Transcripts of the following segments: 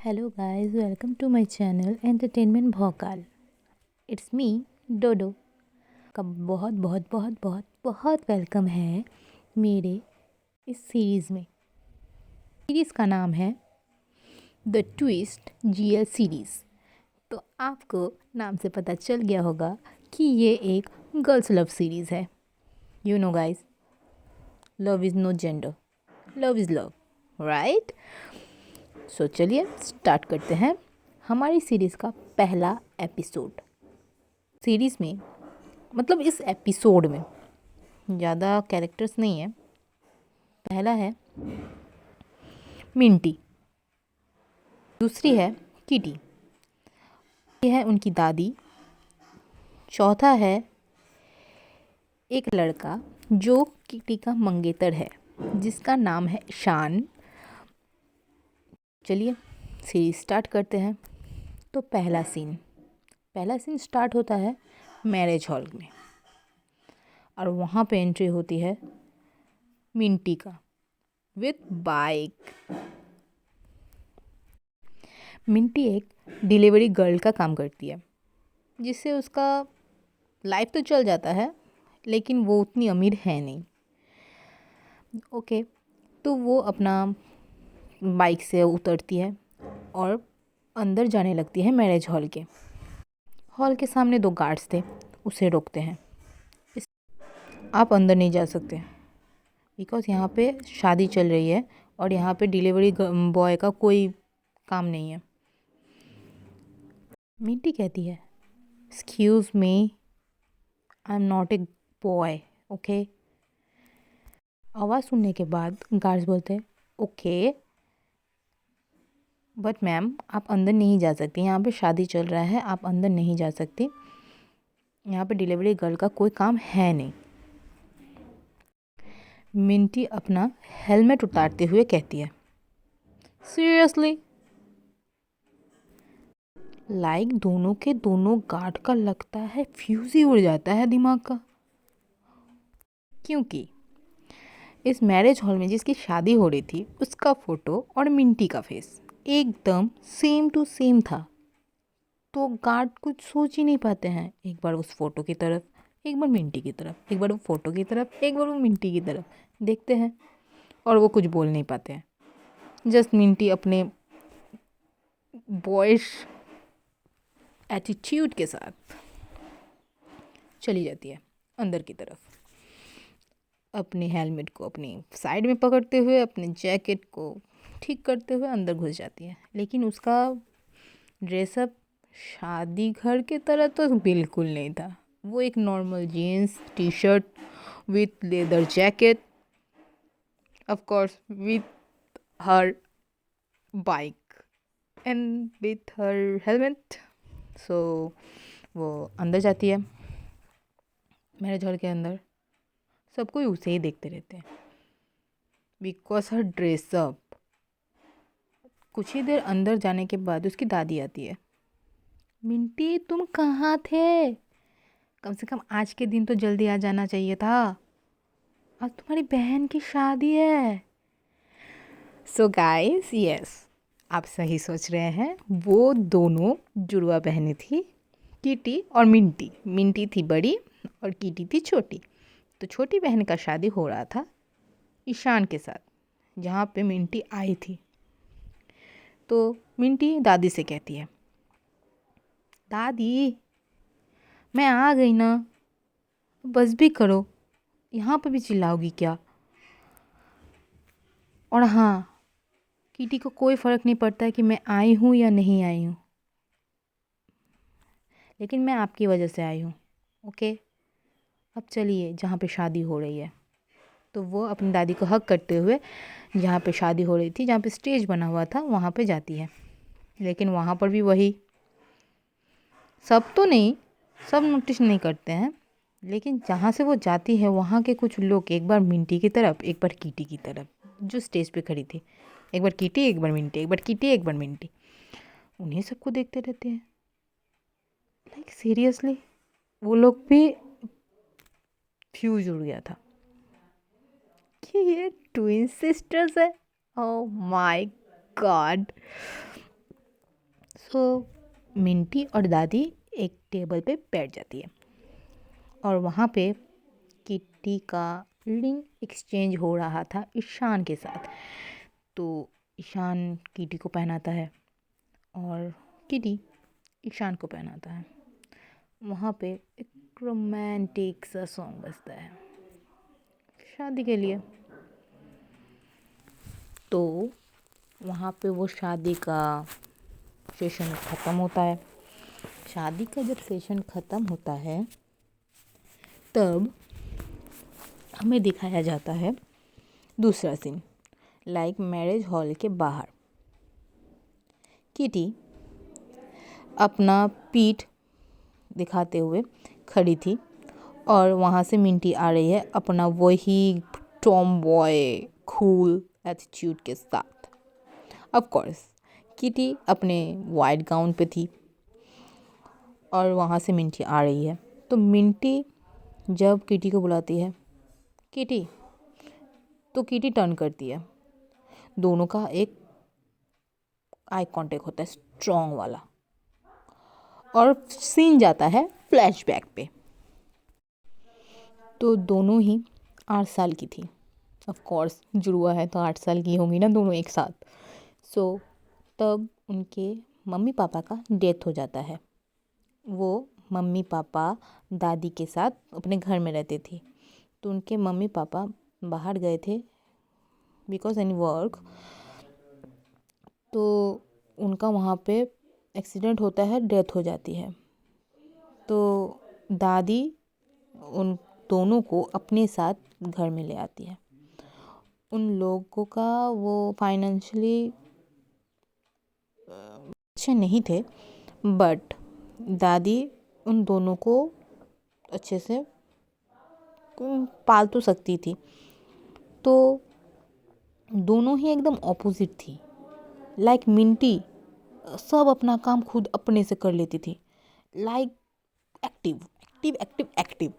Hello guys, welcome to my channel Entertainment भौकाल. It's me डोडो का बहुत बहुत बहुत बहुत बहुत वेलकम है मेरे इस सीरीज़ में. सीरीज़ का नाम है द ट्विस्ट GL सीरीज़. तो आपको नाम से पता चल गया होगा कि ये एक गर्ल्स लव सीरीज़ है. You know guys, love is no gender, love is love, right? So चलिए स्टार्ट करते हैं हमारी सीरीज़ का पहला एपिसोड. सीरीज़ में मतलब इस एपिसोड में ज़्यादा कैरेक्टर्स नहीं है. पहला है मिंटी, दूसरी है किटी, ये है उनकी दादी, चौथा है एक लड़का जो किटी का मंगेतर है जिसका नाम है ईशान. चलिए सीरीज स्टार्ट करते हैं. तो पहला सीन स्टार्ट होता है मैरिज हॉल में और वहाँ पे एंट्री होती है मिंटी का विथ बाइक. मिंटी एक डिलीवरी गर्ल का काम करती है जिससे उसका लाइफ तो चल जाता है लेकिन वो उतनी अमीर है नहीं. ओके, तो वो अपना बाइक से उतरती है और अंदर जाने लगती है मैरिज हॉल के. हॉल के सामने 2 गार्ड्स थे, उसे रोकते हैं. आप अंदर नहीं जा सकते बिकॉज़ यहाँ पे शादी चल रही है और यहाँ पे डिलीवरी बॉय का कोई काम नहीं है. मिंटी कहती है excuse me, I am not a boy, okay. आवाज़ सुनने के बाद गार्ड्स बोलते हैं ओके बट मैम आप अंदर नहीं जा सकती, यहाँ पे शादी चल रहा है, आप अंदर नहीं जा सकती, यहाँ पे डिलीवरी गर्ल का कोई काम है नहीं. मिंटी अपना हेलमेट उतारते हुए कहती है सीरियसली. लाइक दोनों के दोनों गार्ड का लगता है फ्यूज ही उड़ जाता है दिमाग का, क्योंकि इस मैरिज हॉल में जिसकी शादी हो रही थी उसका फ़ोटो और मिंटी का फेस एकदम सेम टू सेम था. तो गार्ड कुछ सोच ही नहीं पाते हैं, एक बार उस फोटो की तरफ, एक बार मिंटी की तरफ, एक बार वो फ़ोटो की तरफ, एक बार वो मिंटी की तरफ देखते हैं और वो कुछ बोल नहीं पाते हैं. जस्ट मिंटी अपने बॉयश एटीट्यूड के साथ चली जाती है अंदर की तरफ, अपने हेलमेट को अपनी साइड में पकड़ते हुए, अपने जैकेट को ठीक करते हुए अंदर घुस जाती है. लेकिन उसका ड्रेसअप शादी घर के तरह तो बिल्कुल नहीं था. वो एक normal jeans T shirt with leather jacket, of course with her bike and with her helmet. So वो अंदर जाती है मैरिज हॉल के अंदर. सब कोई उसे ही देखते रहते हैं बिकॉज हर ड्रेसअप. कुछ ही देर अंदर जाने के बाद उसकी दादी आती है. मिंटी तुम कहाँ थे? कम से कम आज के दिन तो जल्दी आ जाना चाहिए था, आज तुम्हारी बहन की शादी है. सो गाइस, यस, आप सही सोच रहे हैं, वो दोनों जुड़वा बहनें थी, कीटी और मिंटी. मिंटी थी बड़ी और कीटी थी छोटी. तो छोटी बहन का शादी हो रहा था ईशान के साथ जहाँ पे मिंटी आई थी. तो मिंटी दादी से कहती है दादी मैं आ गई ना, बस भी करो, यहाँ पे भी चिल्लाओगी क्या? और हाँ, कीटी को कोई फ़र्क नहीं पड़ता है कि मैं आई हूँ या नहीं आई हूँ, लेकिन मैं आपकी वजह से आई हूँ, ओके. अब चलिए जहाँ पे शादी हो रही है. तो वो अपनी दादी को हक करते हुए जहाँ पे शादी हो रही थी, जहाँ पे स्टेज बना हुआ था, वहाँ पे जाती है. लेकिन वहाँ पर भी वही, सब तो नहीं, सब नोटिस नहीं करते हैं, लेकिन जहाँ से वो जाती है वहाँ के कुछ लोग एक बार मिंटी की तरफ, एक बार कीटी की तरफ, जो स्टेज पे खड़ी थी, एक बार कीटी एक बार मिंटी, एक बार कीटी एक बार मिंटी, उन्हीं सबको देखते रहते हैं. लाइक सीरियसली वो लोग भी फ्यूज उड़ गया था कि ये ट्विन सिस्टर्स है. Oh my God. तो मिंटी और दादी एक टेबल पे बैठ जाती है और वहाँ पे किटी का रिंग एक्सचेंज हो रहा था ईशान के साथ। तो ईशान किटी को पहनाता है और किटी ईशान को पहनाता है। वहाँ पे एक रोमांटिक सा सॉन्ग बजता है शादी के लिए। तो वहाँ पे वो शादी का सेशन ख़त्म होता है। शादी का जब सेशन ख़त्म होता है तब हमें दिखाया जाता है दूसरा सीन, लाइक मैरिज हॉल के बाहर किटी अपना पीठ दिखाते हुए खड़ी थी और वहाँ से मिंटी आ रही है अपना वही टॉम बॉय कूल एटीट्यूड के साथ। ऑफ कोर्स किटी अपने वाइट गाउन पे थी और वहाँ से मिंटी आ रही है। तो मिंटी जब किटी को बुलाती है किटी, तो किटी टर्न करती है। दोनों का एक आई कांटेक्ट होता है स्ट्रॉन्ग वाला और सीन जाता है फ्लैशबैक पे। तो दोनों ही 8 साल की थी। ऑफ कोर्स जुड़वा है तो 8 साल की होंगी ना दोनों एक साथ। तब उनके मम्मी पापा का डेथ हो जाता है। वो मम्मी पापा दादी के साथ अपने घर में रहते थे। तो उनके मम्मी पापा बाहर गए थे बिकॉज एनी वर्क। तो उनका वहाँ पे एक्सीडेंट होता है, डेथ हो जाती है। तो दादी उन दोनों को अपने साथ घर में ले आती है। उन लोगों का वो फाइनेंशियली अच्छे नहीं थे, बट दादी उन दोनों को अच्छे से पाल तो सकती थी। तो दोनों ही एकदम ऑपोजिट थी। लाइक मिंटी सब अपना काम खुद अपने से कर लेती थी, like active active active active.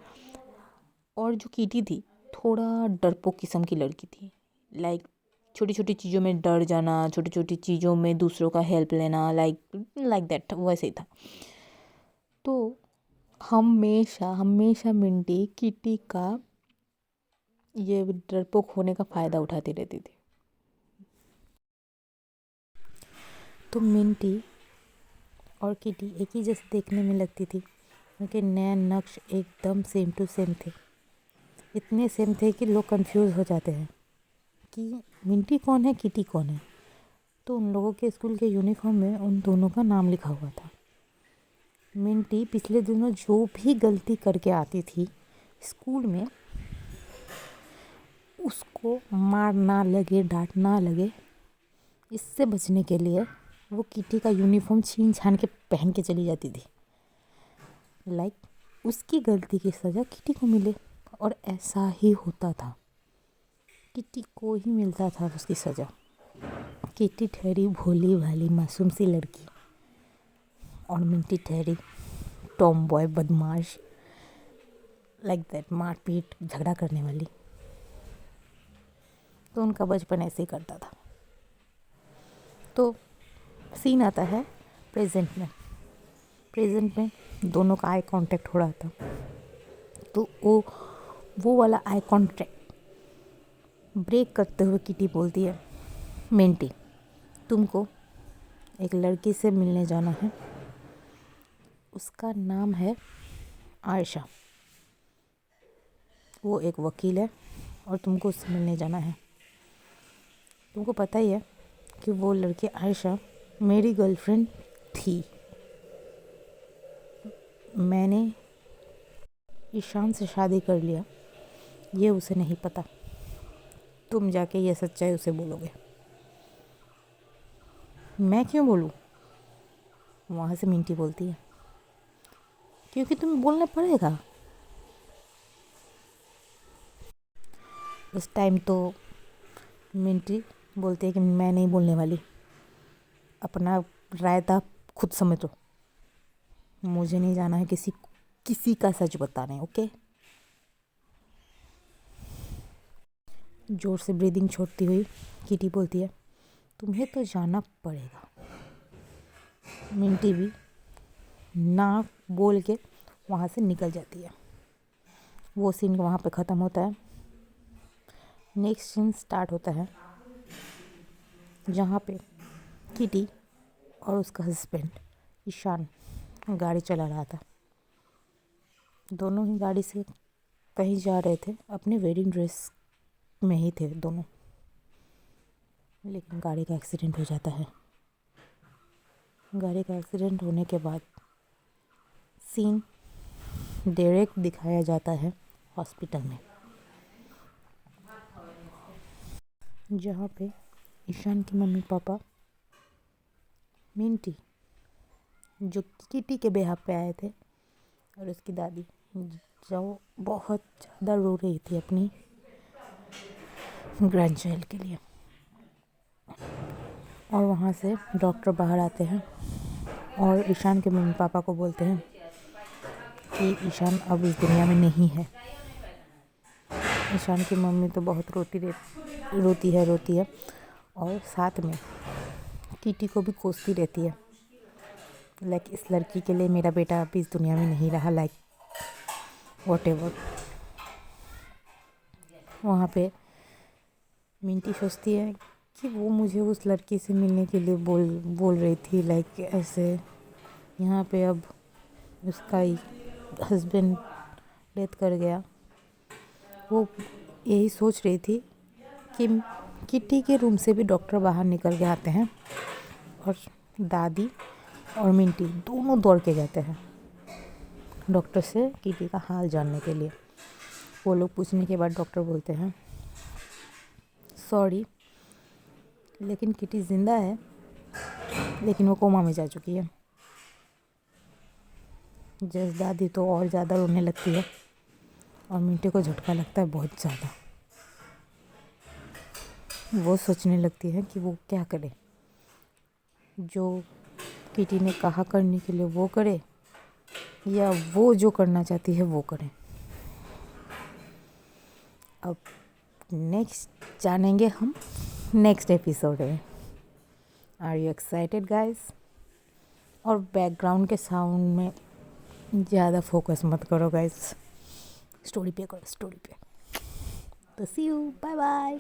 और जो कीटी थी थोड़ा डरपोक किस्म की लड़की थी। लाइक छोटी छोटी चीज़ों में डर जाना, छोटी छोटी चीज़ों में दूसरों का हेल्प लेना, लाइक दैट वैसे ही था। तो हमेशा हमेशा मिंटी किटी का ये डरपोक होने का फ़ायदा उठाती रहती थी। तो मिंटी और किटी एक ही जैसे देखने में लगती थी। उनके नैन नक्श एकदम सेम टू सेम थे। इतने सेम थे कि लोग कंफ्यूज हो जाते हैं कि मिंटी कौन है किटी कौन है। तो उन लोगों के स्कूल के यूनिफॉर्म में उन दोनों का नाम लिखा हुआ था। मिंटी पिछले दिनों जो भी गलती करके आती थी स्कूल में, उसको मार ना लगे, डांट ना लगे, इससे बचने के लिए वो किटी का यूनिफॉर्म छीन छान के पहन के चली जाती थी। लाइक उसकी गलती की सज़ा किटी को मिले। और ऐसा ही होता था, किटी को ही मिलता था उसकी सज़ा। किटी ठहरी भोली भाली मासूम सी लड़की और मिंटी ठहरी टॉम बॉय बदमाश, लाइक दैट मारपीट झगड़ा करने वाली। तो उनका बचपन ऐसे ही करता था। तो सीन आता है प्रेजेंट में। दोनों का आई कांटेक्ट हो रहा था। तो वो वाला आई कांटेक्ट ब्रेक करते हुए किटी बोलती है, मिंटी तुमको एक लड़की से मिलने जाना है, उसका नाम है आयशा। वो एक वकील है और तुमको उससे मिलने जाना है। तुमको पता ही है कि वो लड़की आयशा मेरी गर्लफ्रेंड थी। मैंने ईशान से शादी कर लिया, ये उसे नहीं पता। तुम जाके ये सच्चाई उसे बोलोगे। मैं क्यों बोलूँ? वहाँ से मिंटी बोलती है, क्योंकि तुम्हें बोलना पड़ेगा। उस टाइम तो मिंटी बोलती है कि मैं नहीं बोलने वाली, अपना रायता खुद समझो, मुझे नहीं जाना है किसी का सच बताने। ओके। जोर से ब्रीदिंग छोड़ती हुई किटी बोलती है, तुम्हें तो जाना पड़ेगा। मिंटी भी ना बोल के वहाँ से निकल जाती है। वो सीन वहाँ पे ख़त्म होता है। नेक्स्ट सीन स्टार्ट होता है जहाँ पे किटी और उसका हस्बैंड ईशान गाड़ी चला रहा था। दोनों ही गाड़ी से कहीं जा रहे थे, अपने वेडिंग ड्रेस में ही थे दोनों, लेकिन गाड़ी का एक्सीडेंट हो जाता है। गाड़ी का एक्सीडेंट होने के बाद सीन डायरेक्ट दिखाया जाता है हॉस्पिटल में, जहाँ पे ईशान की मम्मी पापा मिंटी जो किटी के बेहाव पे आए थे और उसकी दादी जो बहुत ज़्यादा रो रही थी अपनी ग्रैंड चाइल्ड के लिए। और वहाँ से डॉक्टर बाहर आते हैं और ईशान के मम्मी पापा को बोलते हैं कि ईशान अब इस दुनिया में नहीं है। ईशान की मम्मी तो बहुत रोती है और साथ में किटी को भी कोसती रहती है, लाइक इस लड़की के लिए मेरा बेटा अब इस दुनिया में नहीं रहा, लाइक व्हाटएवर। वहाँ पे मिंटी सोचती है कि वो मुझे उस लड़की से मिलने के लिए बोल रही थी, लाइक ऐसे यहाँ पे अब उसका हस्बैंड डेथ कर गया। वो यही सोच रही थी कि किटी के रूम से भी डॉक्टर बाहर निकल के आते हैं और दादी और मिंटी दोनों दौड़ के जाते हैं डॉक्टर से किटी का हाल जानने के लिए। वो लोग पूछने के बाद डॉक्टर बोलते हैं सॉरी, लेकिन किटी ज़िंदा है, लेकिन वो कोमा में जा चुकी है। जस दादी तो और ज़्यादा रोने लगती है और मिंटी को झटका लगता है बहुत ज़्यादा। वो सोचने लगती है कि वो क्या करे, जो किटी ने कहा करने के लिए वो करे या वो जो करना चाहती है वो करे। अब नेक्स्ट जानेंगे हम नेक्स्ट एपिसोड में। Are you excited guys? और बैकग्राउंड के साउंड में ज़्यादा फोकस मत करो गाइस, स्टोरी पे करो, स्टोरी पे। तो सी यू, बाय बाय।